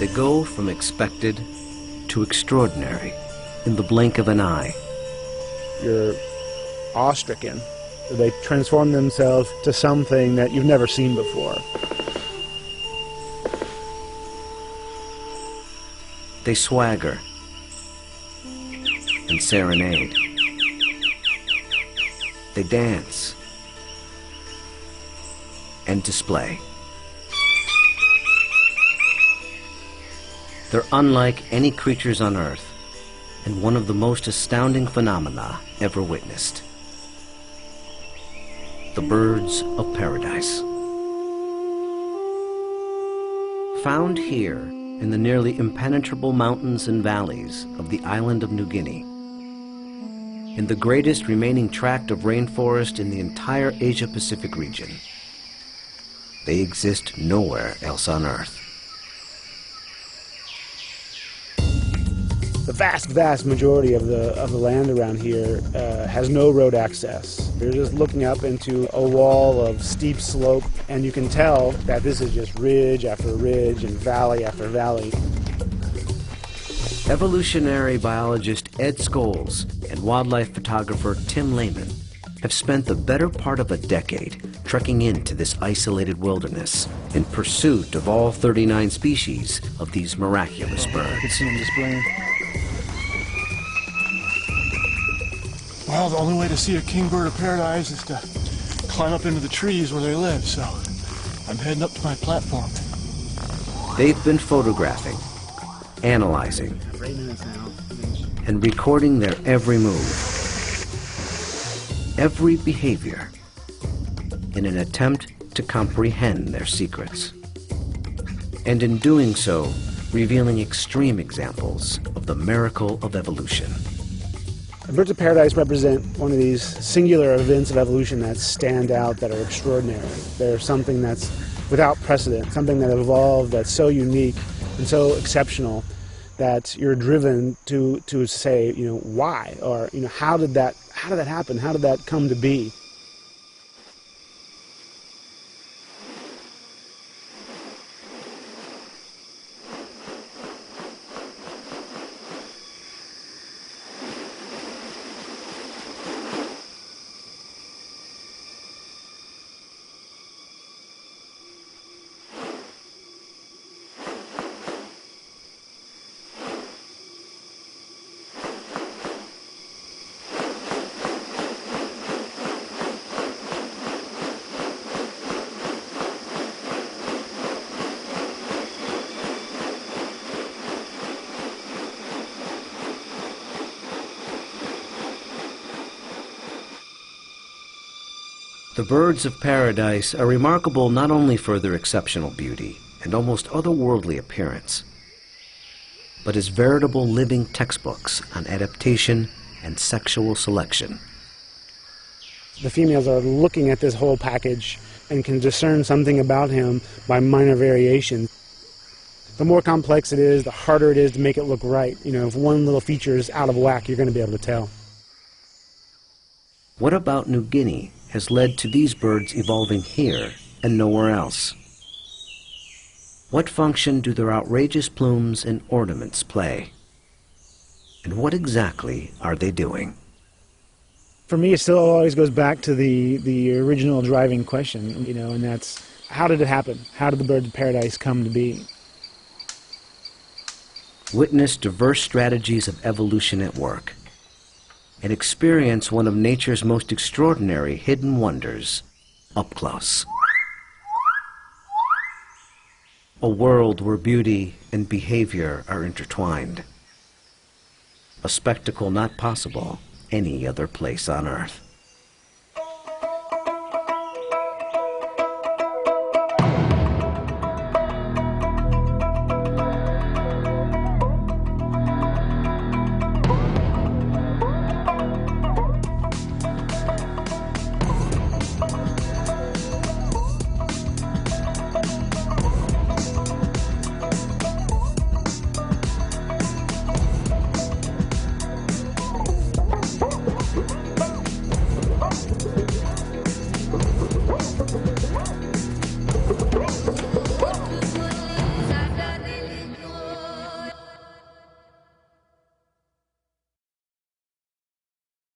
They go from expected to extraordinary in the blink of an eye. You're awe-stricken. They transform themselves to something that you've never seen before. They swagger and serenade. They dance and display. They're unlike any creatures on Earth, and one of the most astounding phenomena ever witnessed. The birds of paradise. Found here in the nearly impenetrable mountains and valleys of the island of New Guinea, in the greatest remaining tract of rainforest in the entire Asia-Pacific region. They exist nowhere else on Earth. The vast majority of the land around here has no road access. You're just looking up into a wall of steep slope, and you can tell that this is just ridge after ridge and valley after valley. Evolutionary biologist Ed Scholes and wildlife photographer Tim Lehman have spent the better part of a decade trekking into this isolated wilderness in pursuit of all 39 species of these miraculous birds. You can see them displaying. Well, the only way to see a kingbird of paradise is to climb up into the trees where they live, so I'm heading up to my platform. They've been photographing, analyzing, and recording their every move, every behavior, in an attempt to comprehend their secrets. And in doing so, revealing extreme examples of the miracle of evolution. Birds of paradise represent one of these singular events of evolution that stand out, that are extraordinary. They're something that's without precedent, something that evolved that's so unique and so exceptional that you're driven to say, you know, why, or, you know, how did that happen? How did that come to be? The birds of paradise are remarkable not only for their exceptional beauty and almost otherworldly appearance, but as veritable living textbooks on adaptation and sexual selection. The females are looking at this whole package and can discern something about him by minor variation. The more complex it is, the harder it is to make it look right. You know, if one little feature is out of whack, you're going to be able to tell. What about New Guinea has led to these birds evolving here and nowhere else? What function do their outrageous plumes and ornaments play? And what exactly are they doing? For me, it still always goes back to the original driving question, you know, and that's, how did it happen? How did the birds of paradise come to be? Witness diverse strategies of evolution at work, and experience one of nature's most extraordinary hidden wonders up close. A world where beauty and behavior are intertwined. A spectacle not possible any other place on Earth.